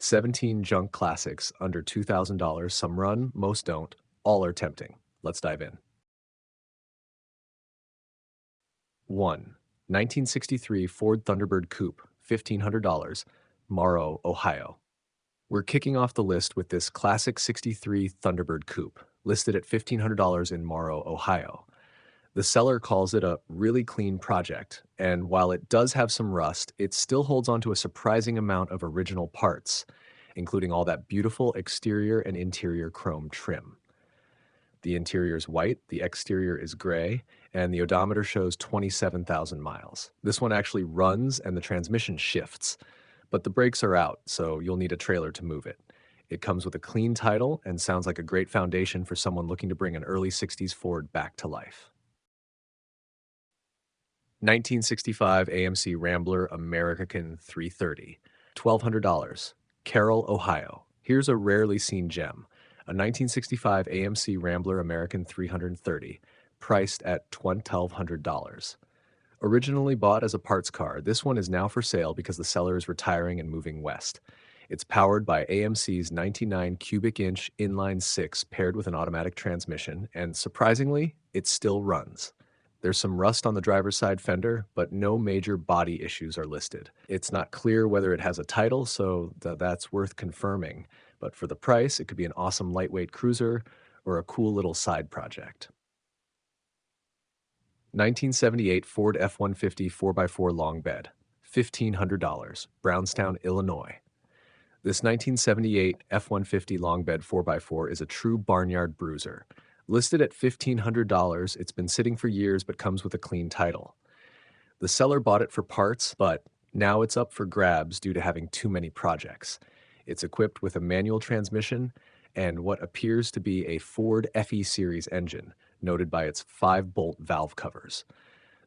17 junk classics under $2,000. Some run, most don't. All are tempting. Let's dive in. 1. 1963 Ford Thunderbird Coupe, $1,500, Morrow, Ohio. We're kicking off the list with this classic 63 Thunderbird Coupe, listed at $1,500 in Morrow, Ohio. The seller calls it a really clean project, and while it does have some rust, it still holds onto a surprising amount of original parts, including all that beautiful exterior and interior chrome trim. The interior is white, the exterior is gray, and the odometer shows 27,000 miles. This one actually runs and the transmission shifts, but the brakes are out, so you'll need a trailer to move it. It comes with a clean title and sounds like a great foundation for someone looking to bring an early 60s Ford back to life. 1965 AMC Rambler American 330, $1,200, Carroll, Ohio. Here's a rarely seen gem, a 1965 AMC Rambler American 330, priced at $1,200. Originally bought as a parts car, this one is now for sale because the seller is retiring and moving west. It's powered by AMC's 99 cubic inch inline six paired with an automatic transmission, and surprisingly, it still runs. There's some rust on the driver's side fender, but no major body issues are listed. It's not clear whether it has a title, so that's worth confirming. But for the price, it could be an awesome lightweight cruiser or a cool little side project. 1978 Ford F-150 4x4 long bed, $1,500, Brownstown, Illinois. This 1978 F-150 long bed 4x4 is a true barnyard bruiser. Listed at $1,500, it's been sitting for years but comes with a clean title. The seller bought it for parts, but now it's up for grabs due to having too many projects. It's equipped with a manual transmission and what appears to be a Ford FE Series engine, noted by its 5-bolt valve covers.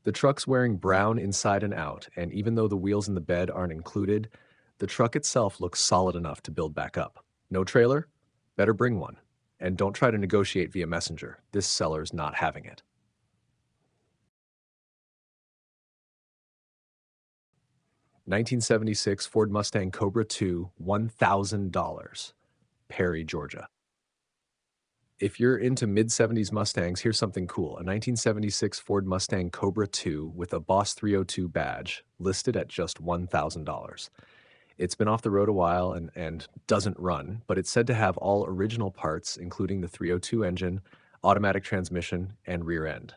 The truck's wearing brown inside and out, and even though the wheels in the bed aren't included, the truck itself looks solid enough to build back up. No trailer? Better bring one. And don't try to negotiate via messenger. This seller's not having it. 1976 Ford Mustang Cobra II, $1,000, Perry, Georgia. If you're into mid-70s Mustangs, here's something cool. A 1976 Ford Mustang Cobra II with a Boss 302 badge, listed at just $1,000. It's been off the road a while and doesn't run, but it's said to have all original parts, including the 302 engine, automatic transmission, and rear end.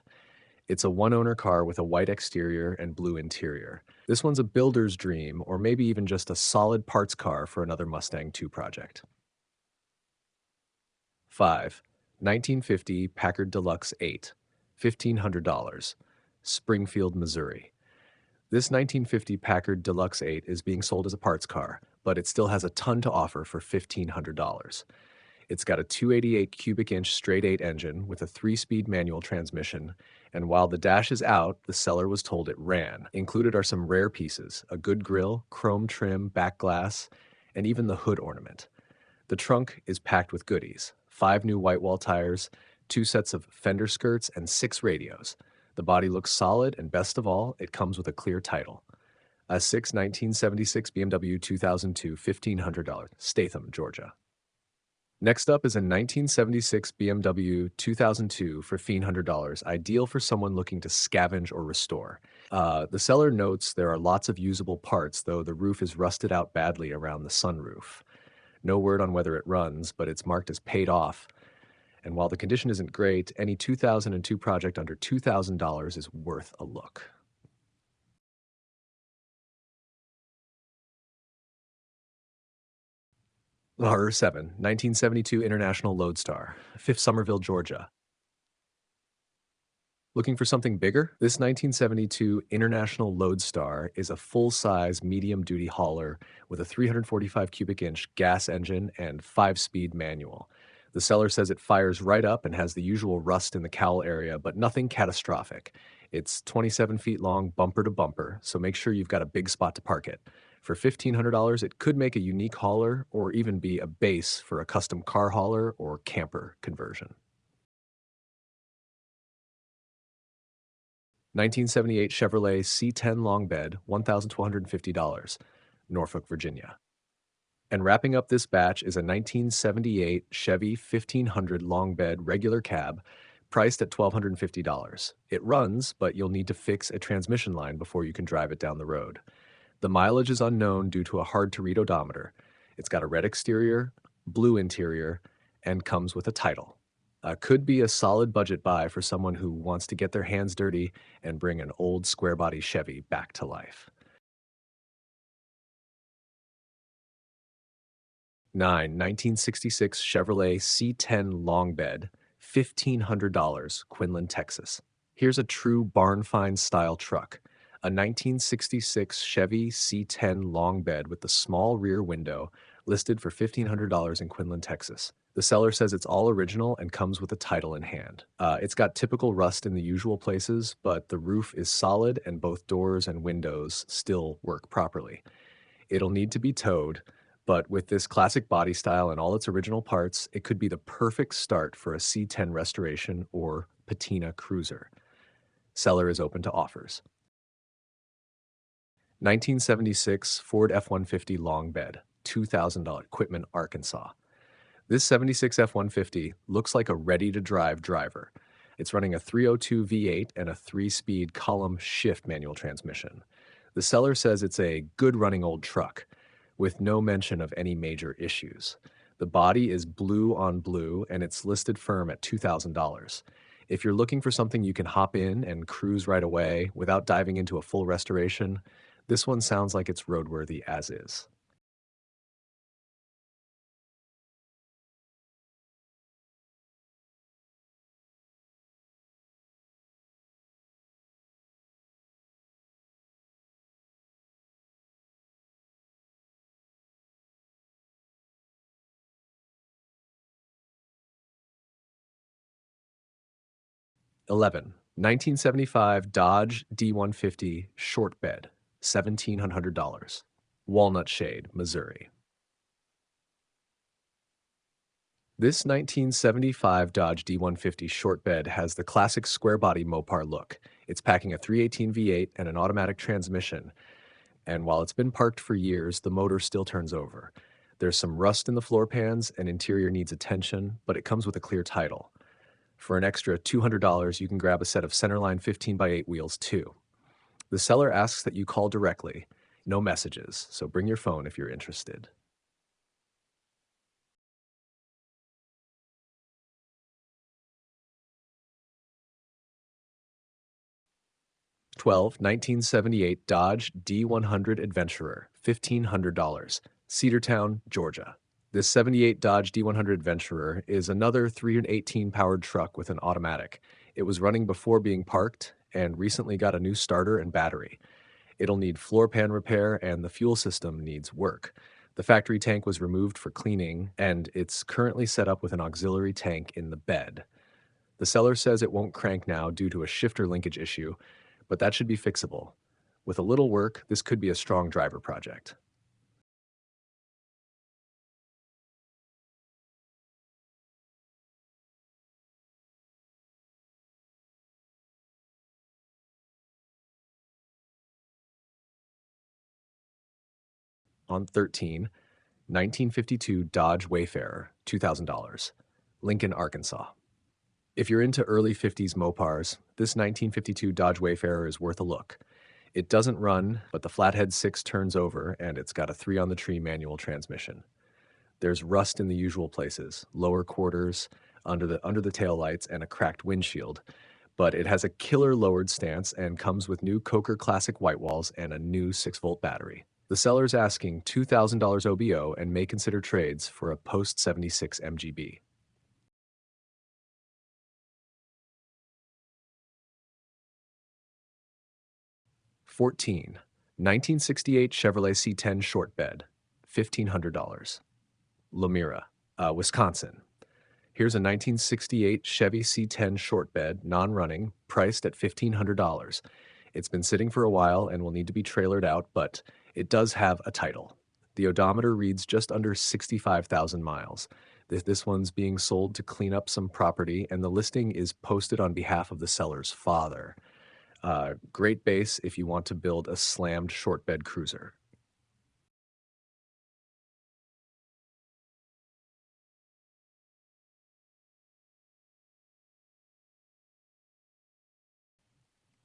It's a one-owner car with a white exterior and blue interior. This one's a builder's dream, or maybe even just a solid parts car for another Mustang 2 project. 5. 1950 Packard Deluxe 8, $1,500, Springfield, Missouri. This 1950 Packard Deluxe 8 is being sold as a parts car, but it still has a ton to offer for $1,500. It's got a 288 cubic inch straight 8 engine with a 3-speed manual transmission, and while the dash is out, the seller was told it ran. Included are some rare pieces, a good grille, chrome trim, back glass, and even the hood ornament. The trunk is packed with goodies, 5 new white wall tires, 2 sets of fender skirts, and 6 radios. The body looks solid, and best of all, it comes with a clear title. A 1976 BMW 2002 $1,500, Statham, Georgia. Next up is a 1976 BMW 2002 for $1,500, ideal for someone looking to scavenge or restore. The seller notes there are lots of usable parts, though the roof is rusted out badly around the sunroof. No word on whether it runs, but it's marked as paid off. And while the condition isn't great, any 2002 project under $2,000 is worth a look. R7, 1972 International Lodestar, 5th Somerville, Georgia. Looking for something bigger? This 1972 International Lodestar is a full-size medium-duty hauler with a 345 cubic inch gas engine and 5-speed manual. The seller says it fires right up and has the usual rust in the cowl area, but nothing catastrophic. It's 27 feet long, bumper to bumper, so make sure you've got a big spot to park it. For $1,500, it could make a unique hauler or even be a base for a custom car hauler or camper conversion. 1978 Chevrolet C10 long bed, $1,250, Norfolk, Virginia. And wrapping up this batch is a 1978 Chevy 1500 long bed regular cab, priced at $1,250. It runs, but you'll need to fix a transmission line before you can drive it down the road. The mileage is unknown due to a hard-to-read odometer. It's got a red exterior, blue interior, and comes with a title. Could be a solid budget buy for someone who wants to get their hands dirty and bring an old square-body Chevy back to life. 9. 1966 Chevrolet C10 long bed, $1,500, Quinlan, Texas. Here's a true barn find style truck. A 1966 Chevy C10 long bed with the small rear window, listed for $1,500 in Quinlan, Texas. The seller says it's all original and comes with a title in hand. It's got typical rust in the usual places, but the roof is solid and both doors and windows still work properly. It'll need to be towed, but with this classic body style and all its original parts, it could be the perfect start for a C10 restoration or patina cruiser. Seller is open to offers. 1976 Ford F-150 long bed, $2,000, Quitman, Arkansas. This 76 F-150 looks like a ready-to-drive driver. It's running a 302 V8 and a 3-speed column shift manual transmission. The seller says it's a good-running old truck, with no mention of any major issues. The body is blue on blue, and it's listed firm at $2,000. If you're looking for something you can hop in and cruise right away without diving into a full restoration, this one sounds like it's roadworthy as is. 11. 1975 Dodge D150 short bed, $1,700. Walnut Shade, Missouri. This 1975 Dodge D150 short bed has the classic square body Mopar look. It's packing a 318 V8 and an automatic transmission, and while it's been parked for years, the motor still turns over. There's some rust in the floor pans and interior needs attention, but it comes with a clear title. For an extra $200, you can grab a set of centerline 15 by 8 wheels too. The seller asks that you call directly. No messages, so bring your phone if you're interested. 12. 1978 Dodge D100 Adventurer, $1,500, Cedartown, Georgia. This 78 Dodge D100 Adventurer is another 318 powered truck with an automatic. It was running before being parked and recently got a new starter and battery. It'll need floor pan repair and the fuel system needs work. The factory tank was removed for cleaning and it's currently set up with an auxiliary tank in the bed. The seller says it won't crank now due to a shifter linkage issue, but that should be fixable. With a little work, this could be a strong driver project. On 13, 1952 Dodge Wayfarer, $2,000, Lincoln, Arkansas. If you're into early 50s Mopars, this 1952 Dodge Wayfarer is worth a look. It doesn't run, but the flathead 6 turns over and it's got a 3 on the tree manual transmission. There's rust in the usual places, lower quarters, under the tail lights, and a cracked windshield. But it has a killer lowered stance and comes with new Coker Classic white walls and a new 6-volt battery. The seller's asking $2,000 OBO and may consider trades for a post 76 MGB. 14. 1968 Chevrolet C10 short bed, $1,500. Lemira, Wisconsin. Here's a 1968 Chevy C10 short bed, non-running, priced at $1,500. It's been sitting for a while and will need to be trailered out, but it does have a title. The odometer reads just under 65,000 miles. This one's being sold to clean up some property, and the listing is posted on behalf of the seller's father. Great base if you want to build a slammed short bed cruiser.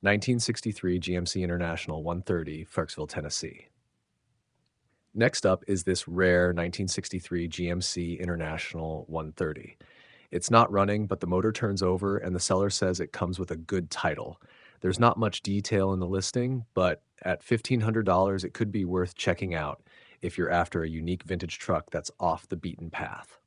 1963 GMC International 130, Clarksville, Tennessee. Next up is this rare 1963 GMC International 130. It's not running, but the motor turns over and the seller says it comes with a good title. There's not much detail in the listing, but at $1,500, it could be worth checking out if you're after a unique vintage truck that's off the beaten path.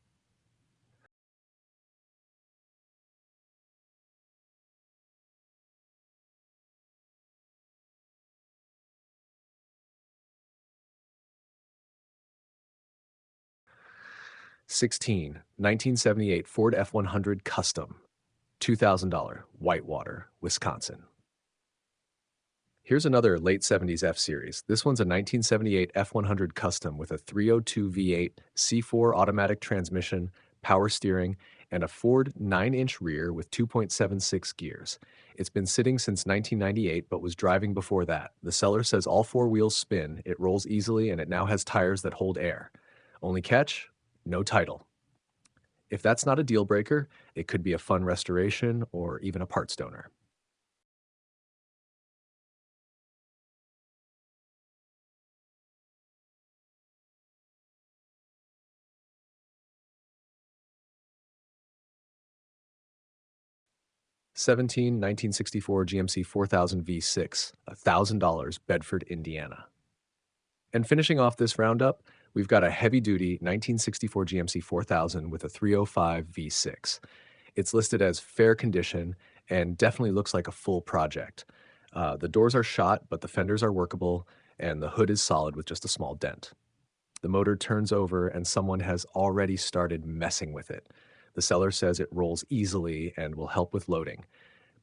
16, 1978 Ford F-100 Custom, $2,000, Whitewater, Wisconsin. Here's another late 70s F Series. This one's a 1978 F-100 Custom with a 302 V8, C4 automatic transmission, power steering, and a Ford 9-inch rear with 2.76 gears. It's been sitting since 1998 but was driving before that. The seller says all four wheels spin, it rolls easily, and it now has tires that hold air. Only catch? No title. If that's not a deal breaker, it could be a fun restoration or even a parts donor. 17, 1964 GMC 4000 V6, $1,000, Bedford, Indiana. And finishing off this roundup, we've got a heavy-duty 1964 GMC 4000 with a 305 V6. It's listed as fair condition and definitely looks like a full project. The doors are shot, but the fenders are workable, and the hood is solid with just a small dent. The motor turns over and someone has already started messing with it. The seller says it rolls easily and will help with loading.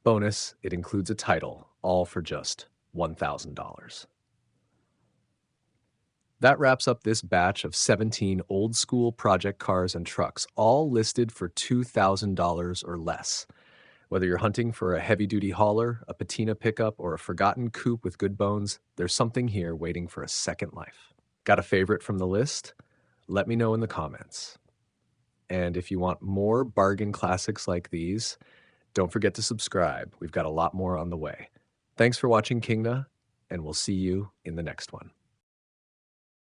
Bonus, it includes a title, all for just $1,000. That wraps up this batch of 17 old school project cars and trucks, all listed for $2,000 or less. Whether you're hunting for a heavy duty hauler, a patina pickup, or a forgotten coupe with good bones, there's something here waiting for a second life. Got a favorite from the list? Let me know in the comments. And if you want more bargain classics like these, don't forget to subscribe. We've got a lot more on the way. Thanks for watching, Kingna, and we'll see you in the next one.